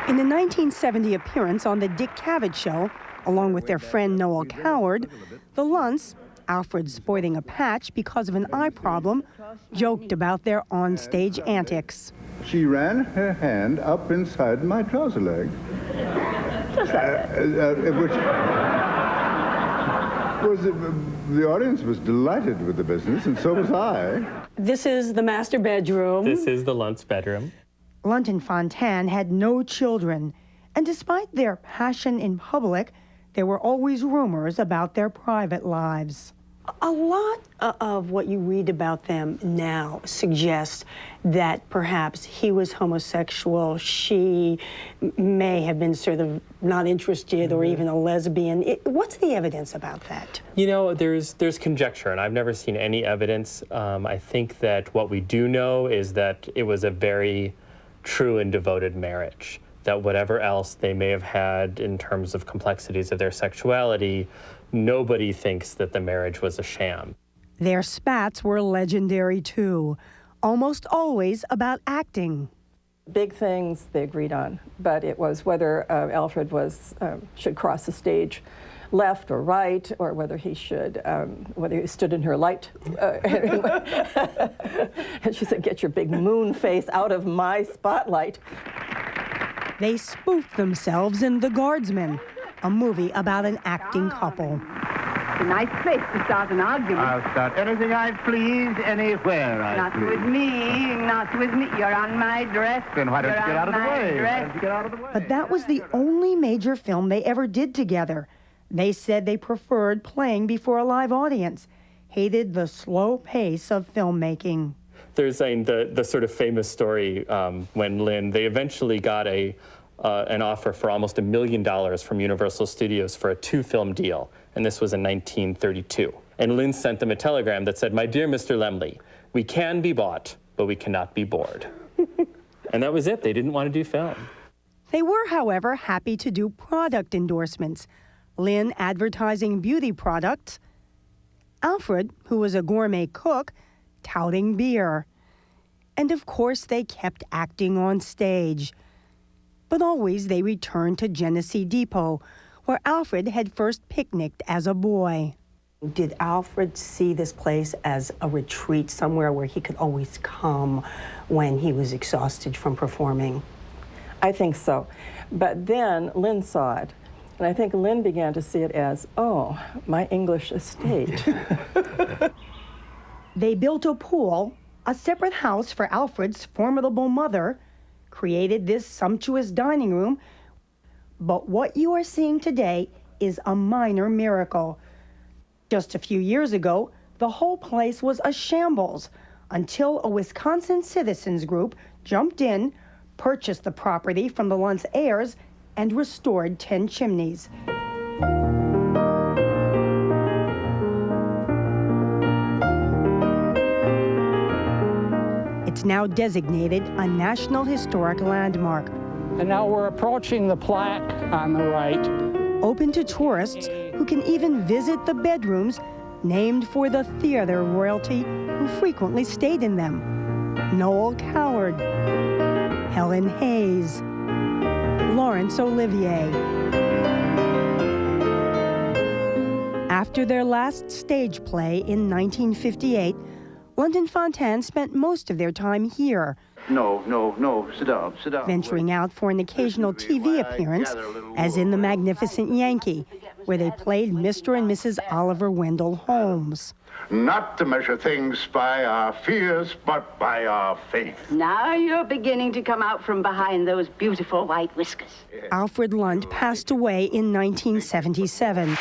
In the 1970 appearance on The Dick Cavett Show, along with their friend Noel Coward, the Lunts, Alfred sporting a patch because of an eye problem, joked about their onstage antics. She ran her hand up inside my trouser leg. The audience was delighted with the business, and so was I. This is the master bedroom. This is the Lunt's bedroom. Lunt and Fontanne had no children, and despite their passion in public, there were always rumors about their private lives. A lot of what you read about them now suggests that perhaps he was homosexual, she may have been sort of not interested or even a lesbian. What's the evidence about that? You know, there's conjecture, and I've never seen any evidence. I think that what we do know is that it was a very true and devoted marriage, that whatever else they may have had in terms of complexities of their sexuality, nobody thinks that the marriage was a sham. Their spats were legendary too, almost always about acting. Big things they agreed on, but it was whether Alfred should cross the stage left or right, or whether he should, whether he stood in her light. And she said, "Get your big moon face out of my spotlight." They spoofed themselves in The Guardsman, a movie about an acting couple. It's a nice place to start an argument. I'll start anything I please, anywhere I please. Not with me, not with me. You're on my dress. Then why don't you get out of the way? Why don't you get out of the way? But that was the only major film they ever did together. They said they preferred playing before a live audience, hated the slow pace of filmmaking. There's the sort of famous story when they eventually got an offer for almost $1 million from Universal Studios for a 2-film deal, and this was in 1932. And Lynn sent them a telegram that said, "My dear Mr. Laemmle, we can be bought, but we cannot be bored." And that was it. They didn't want to do film. They were, however, happy to do product endorsements. Lynn advertising beauty products, Alfred, who was a gourmet cook, touting beer. And of course, they kept acting on stage. But always they returned to Genesee Depot, where Alfred had first picnicked as a boy. Did Alfred see this place as a retreat, somewhere where he could always come when he was exhausted from performing? I think so. But then Lynn saw it. And I think Lynn began to see it as, oh, my English estate. They built a pool, a separate house for Alfred's formidable mother, created this sumptuous dining room. But what you are seeing today is a minor miracle. Just a few years ago, the whole place was a shambles until a Wisconsin citizens group jumped in, purchased the property from the Lunt's heirs, and restored 10 chimneys. It's now designated a National Historic Landmark. And now we're approaching the plaque on the right. Open to tourists who can even visit the bedrooms named for the theater royalty who frequently stayed in them. Noel Coward, Helen Hayes, Laurence Olivier. After their last stage play in 1958, Lunt and Fontanne spent most of their time here. No, sit down. Venturing out for an occasional TV appearance, as in The Magnificent Yankee, where they played Mr. and Mrs. Oliver Wendell Holmes. Not to measure things by our fears, but by our faith. Now you're beginning to come out from behind those beautiful white whiskers. Alfred Lunt passed away in 1977.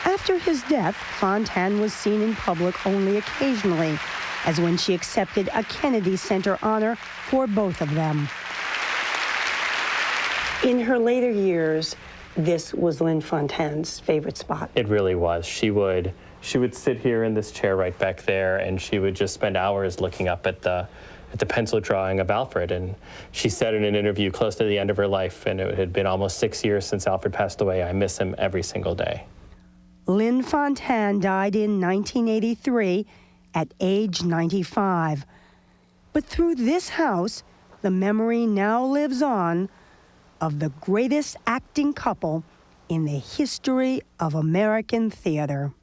After his death, Fontanne was seen in public only occasionally, as when she accepted a Kennedy Center honor for both of them. In her later years, this was Lynn Fontanne's favorite spot. It really was. She would sit here in this chair right back there, and she would just spend hours looking up at the pencil drawing of Alfred. And she said in an interview close to the end of her life, and it had been almost 6 years since Alfred passed away, "I miss him every single day." Lynn Fontanne died in 1983 at age 95. But through this house, the memory now lives on of the greatest acting couple in the history of American theater.